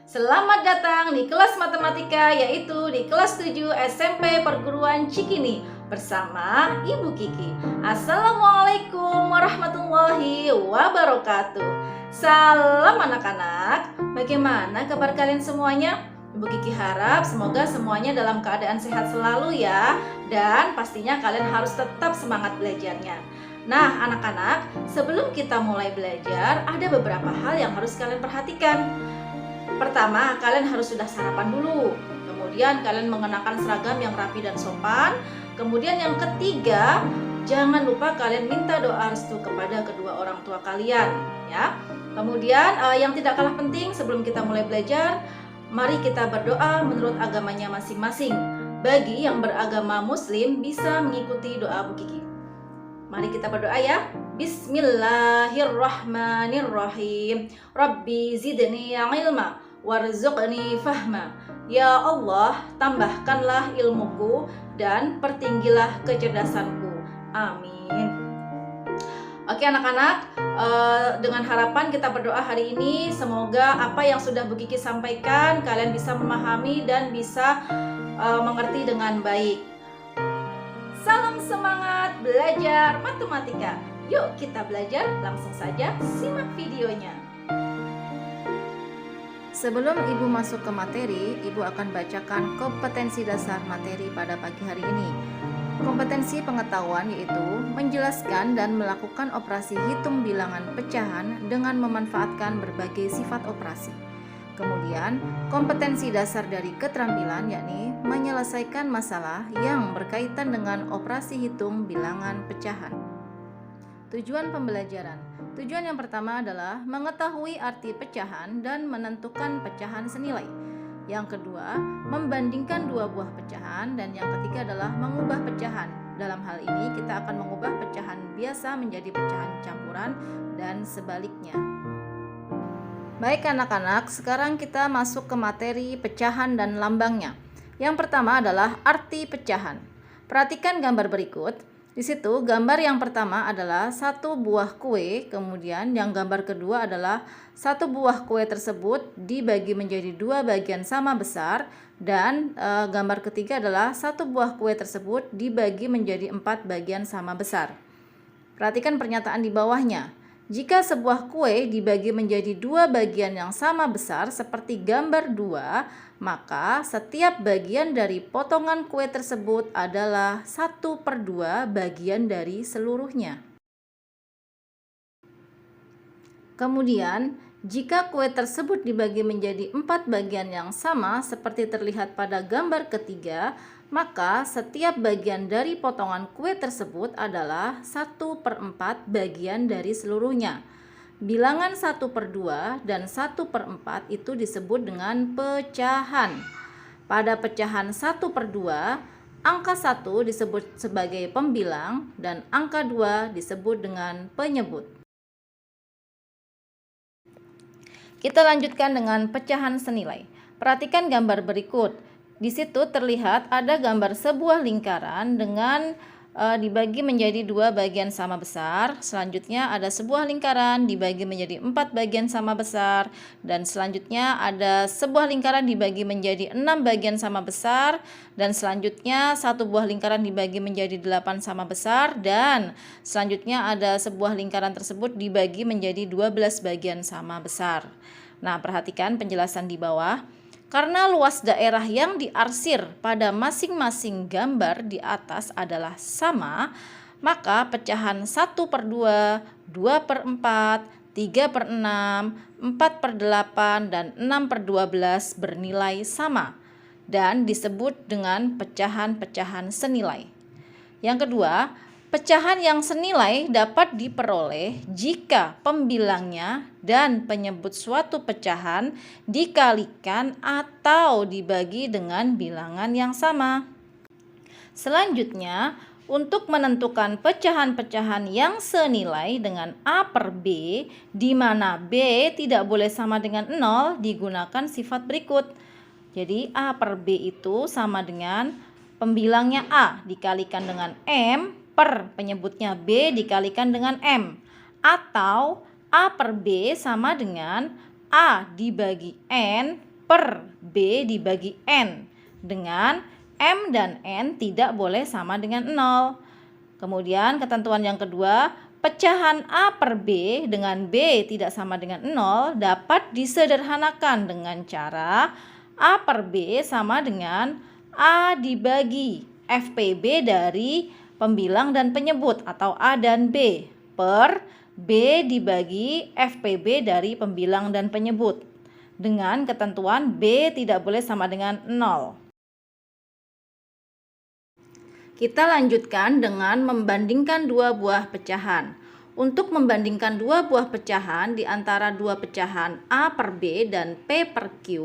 Selamat datang di kelas matematika, yaitu di kelas 7 SMP Perguruan Cikini bersama Ibu Kiki. Assalamualaikum warahmatullahi wabarakatuh. Salam anak-anak. Bagaimana kabar kalian semuanya? Ibu Kiki harap semoga semuanya dalam keadaan sehat selalu ya. Dan pastinya kalian harus tetap semangat belajarnya. Nah anak-anak, sebelum kita mulai belajar, ada beberapa hal yang harus kalian perhatikan. Pertama, kalian harus sudah sarapan dulu. Kemudian kalian mengenakan seragam yang rapi dan sopan. Kemudian yang ketiga, jangan lupa kalian minta doa restu kepada kedua orang tua kalian, ya. Kemudian yang tidak kalah penting sebelum kita mulai belajar, mari kita berdoa menurut agamanya masing-masing. Bagi yang beragama Muslim bisa mengikuti doa Bu Kiki. Mari kita berdoa ya. Bismillahirrahmanirrahim. Rabbi zidni ilma warzuqni fahma. Ya Allah, tambahkanlah ilmuku dan pertinggilah kecerdasanku. Amin. Oke anak-anak, dengan harapan kita berdoa hari ini, semoga apa yang sudah Bu Kiki sampaikan kalian bisa memahami dan bisa mengerti dengan baik. Salam semangat belajar matematika. Yuk kita belajar, langsung saja simak videonya. Sebelum Ibu masuk ke materi, Ibu akan bacakan kompetensi dasar materi pada pagi hari ini. Kompetensi pengetahuan yaitu menjelaskan dan melakukan operasi hitung bilangan pecahan dengan memanfaatkan berbagai sifat operasi. Kemudian, kompetensi dasar dari keterampilan yakni menyelesaikan masalah yang berkaitan dengan operasi hitung bilangan pecahan. Tujuan pembelajaran. Tujuan yang pertama adalah mengetahui arti pecahan dan menentukan pecahan senilai. Yang kedua, membandingkan dua buah pecahan, dan yang ketiga adalah mengubah pecahan. Dalam hal ini kita akan mengubah pecahan biasa menjadi pecahan campuran dan sebaliknya. Baik anak-anak, sekarang kita masuk ke materi pecahan dan lambangnya. Yang pertama adalah arti pecahan. Perhatikan gambar berikut. Di situ gambar yang pertama adalah satu buah kue, kemudian yang gambar kedua adalah satu buah kue tersebut dibagi menjadi dua bagian sama besar, dan gambar ketiga adalah satu buah kue tersebut dibagi menjadi 4 bagian sama besar. Perhatikan pernyataan di bawahnya. Jika sebuah kue dibagi menjadi dua bagian yang sama besar seperti gambar 2, maka setiap bagian dari potongan kue tersebut adalah 1/2 bagian dari seluruhnya. Kemudian, jika kue tersebut dibagi menjadi 4 bagian yang sama seperti terlihat pada gambar ketiga, maka setiap bagian dari potongan kue tersebut adalah 1/4 bagian dari seluruhnya. Bilangan 1/2 dan 1/4 itu disebut dengan pecahan. Pada pecahan 1/2, angka 1 disebut sebagai pembilang dan angka 2 disebut dengan penyebut. Kita lanjutkan dengan pecahan senilai. Perhatikan gambar berikut. Di situ terlihat ada gambar sebuah lingkaran dengan dibagi menjadi dua bagian sama besar. Selanjutnya ada sebuah lingkaran dibagi menjadi 4 bagian sama besar, dan selanjutnya ada sebuah lingkaran dibagi menjadi 6 bagian sama besar, dan selanjutnya satu buah lingkaran dibagi menjadi 8 sama besar, dan selanjutnya ada sebuah lingkaran tersebut dibagi menjadi 12 bagian sama besar. Nah, perhatikan penjelasan di bawah. Karena luas daerah yang diarsir pada masing-masing gambar di atas adalah sama, maka pecahan 1/2, 2/4, 3/6, 4/8, dan 6/12 bernilai sama dan disebut dengan pecahan-pecahan senilai. Yang kedua, pecahan yang senilai dapat diperoleh jika pembilangnya dan penyebut suatu pecahan dikalikan atau dibagi dengan bilangan yang sama. Selanjutnya, untuk menentukan pecahan-pecahan yang senilai dengan A/B, di mana B tidak boleh sama dengan 0, digunakan sifat berikut. Jadi A/B itu sama dengan pembilangnya A dikalikan dengan M per penyebutnya B dikalikan dengan M, atau A/B sama dengan A dibagi N per B dibagi N, dengan M dan N tidak boleh sama dengan 0. Kemudian ketentuan yang kedua, pecahan A per B dengan B tidak sama dengan 0 dapat disederhanakan dengan cara A per B sama dengan A dibagi FPB dari pembilang dan penyebut atau A dan B per B dibagi FPB dari pembilang dan penyebut, dengan ketentuan B tidak boleh sama dengan 0. Kita lanjutkan dengan membandingkan dua buah pecahan. Untuk membandingkan dua buah pecahan di antara dua pecahan A per B dan P per Q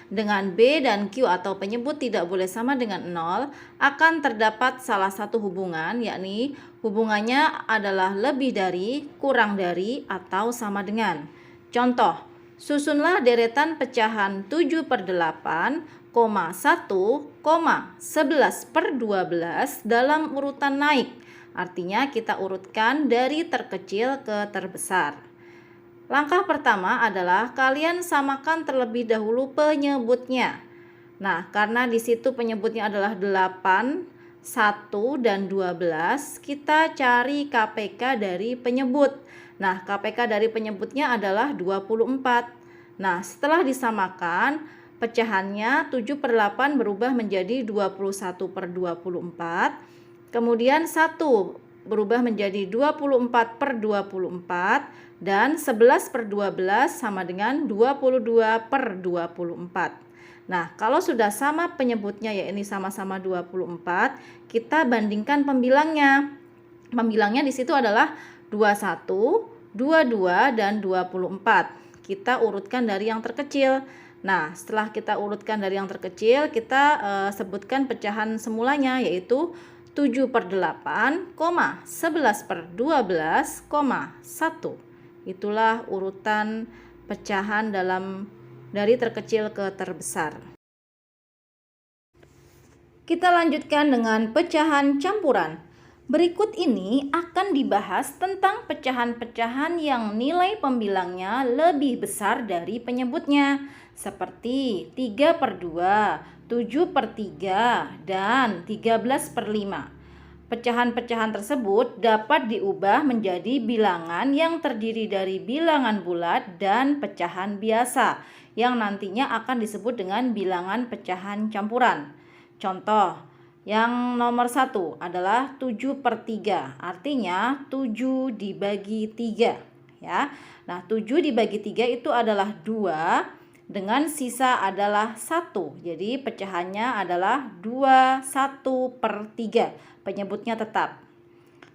dengan B dan Q atau penyebut tidak boleh sama dengan 0, akan terdapat salah satu hubungan, yakni hubungannya adalah lebih dari, kurang dari, atau sama dengan. Contoh, susunlah deretan pecahan 7/8, 1, 11/12 dalam urutan naik. Artinya kita urutkan dari terkecil ke terbesar. Langkah pertama adalah kalian samakan terlebih dahulu penyebutnya. Nah, karena di situ penyebutnya adalah 8, 1, dan 12, kita cari KPK dari penyebut. Nah, KPK dari penyebutnya adalah 24. Nah, setelah disamakan, pecahannya 7/8 berubah menjadi 21/24. Kemudian 1 berubah menjadi 24/24 dan 11/12 sama dengan 22/24. Nah, kalau sudah sama penyebutnya, yakni sama-sama 24, kita bandingkan pembilangnya. Pembilangnya di situ adalah 21, 22, dan 24. Kita urutkan dari yang terkecil. Nah, setelah kita urutkan dari yang terkecil, kita sebutkan pecahan semulanya, yaitu 7/8, 11/12, 1. Itulah urutan pecahan dari terkecil ke terbesar. Kita lanjutkan dengan pecahan campuran. Berikut ini akan dibahas tentang pecahan-pecahan yang nilai pembilangnya lebih besar dari penyebutnya, seperti 3/2, 7/3, dan 13/5. Pecahan-pecahan tersebut dapat diubah menjadi bilangan yang terdiri dari bilangan bulat dan pecahan biasa, yang nantinya akan disebut dengan bilangan pecahan campuran. Contoh, yang nomor 1 adalah 7/3, artinya 7 dibagi 3. Ya. Nah, 7 dibagi 3 itu adalah 2, dengan sisa adalah 1. Jadi pecahannya adalah 21/3. Penyebutnya tetap.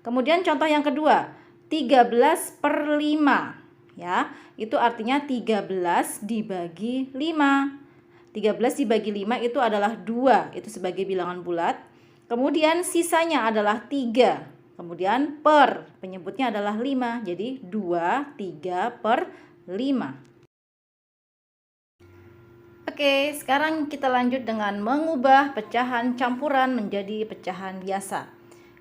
Kemudian contoh yang kedua, 13/5. Ya, itu artinya 13 dibagi 5. 13 dibagi 5 itu adalah 2, itu sebagai bilangan bulat. Kemudian sisanya adalah 3. Kemudian per, penyebutnya adalah 5. Jadi 2, 3/5. Oke, sekarang kita lanjut dengan mengubah pecahan campuran menjadi pecahan biasa.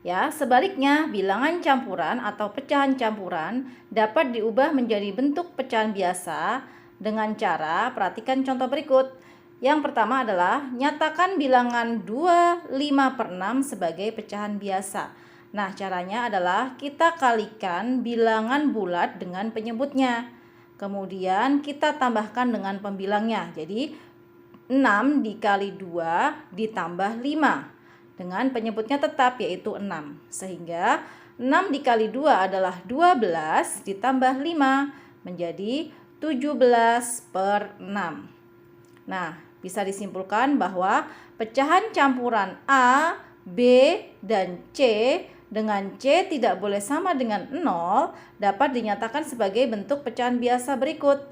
Ya, sebaliknya bilangan campuran atau pecahan campuran dapat diubah menjadi bentuk pecahan biasa dengan cara, perhatikan contoh berikut. Yang pertama adalah nyatakan bilangan 2, 5/6 sebagai pecahan biasa. Nah, caranya adalah kita kalikan bilangan bulat dengan penyebutnya. Kemudian kita tambahkan dengan pembilangnya. Jadi 6 dikali 2 ditambah 5 dengan penyebutnya tetap, yaitu 6. Sehingga 6 dikali 2 adalah 12 ditambah 5 menjadi 17/6. Nah, bisa disimpulkan bahwa pecahan campuran A, B, dan C dengan C tidak boleh sama dengan 0 dapat dinyatakan sebagai bentuk pecahan biasa berikut.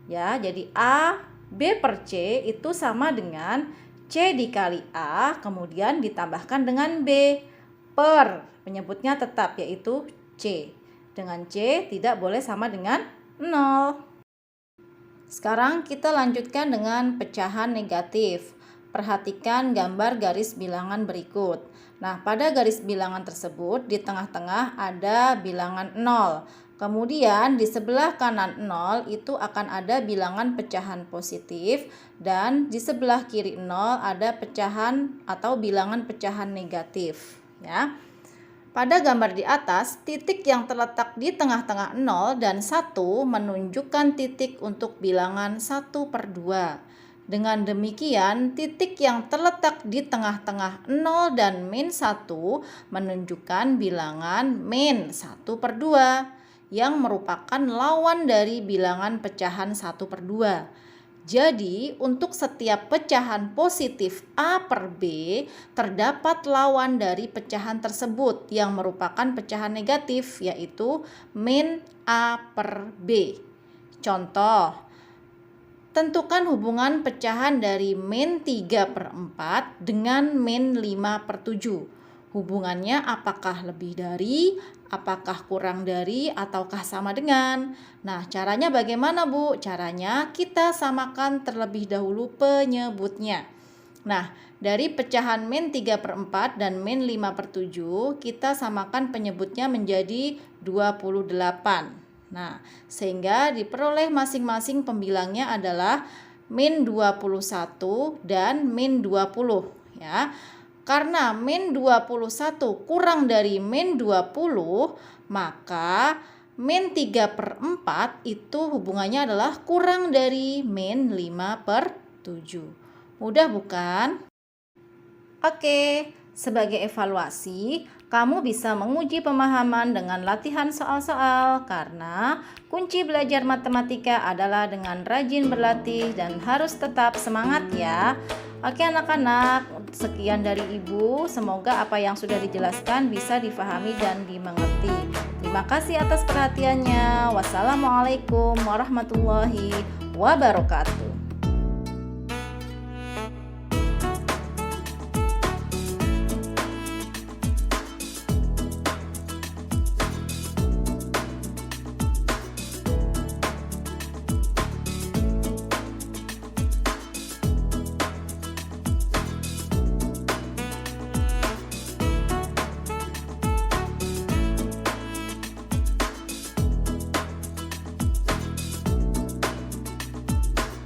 Ya, jadi A, B per C itu sama dengan C dikali A, kemudian ditambahkan dengan B per, penyebutnya tetap, yaitu C. Dengan C tidak boleh sama dengan 0. Sekarang kita lanjutkan dengan pecahan negatif. Perhatikan gambar garis bilangan berikut. Nah, pada garis bilangan tersebut di tengah-tengah ada bilangan 0. Kemudian di sebelah kanan 0 itu akan ada bilangan pecahan positif dan di sebelah kiri 0 ada pecahan atau bilangan pecahan negatif ya. Pada gambar di atas, titik yang terletak di tengah-tengah 0 dan 1 menunjukkan titik untuk bilangan 1/2. Dengan demikian, titik yang terletak di tengah-tengah 0 dan -1 menunjukkan bilangan -1/2 yang merupakan lawan dari bilangan pecahan 1/2. Jadi, untuk setiap pecahan positif A per B, terdapat lawan dari pecahan tersebut yang merupakan pecahan negatif, yaitu -A per B. Contoh, tentukan hubungan pecahan dari -3/4 dengan -5/7. Hubungannya apakah lebih dari, apakah kurang dari, ataukah sama dengan? Nah, caranya bagaimana, Bu? Caranya kita samakan terlebih dahulu penyebutnya. Nah, dari pecahan -3/4 dan -5/7, kita samakan penyebutnya menjadi 28. Nah, sehingga diperoleh masing-masing pembilangnya adalah -21 dan -20 ya. Karena -21 kurang dari -20, maka -3/4 itu hubungannya adalah kurang dari -5/7. Mudah bukan? Oke, sebagai evaluasi, kamu bisa menguji pemahaman dengan latihan soal-soal karena kunci belajar matematika adalah dengan rajin berlatih dan harus tetap semangat ya. Oke anak-anak, sekian dari Ibu. Semoga apa yang sudah dijelaskan bisa difahami dan dimengerti. Terima kasih atas perhatiannya. Wassalamualaikum warahmatullahi wabarakatuh.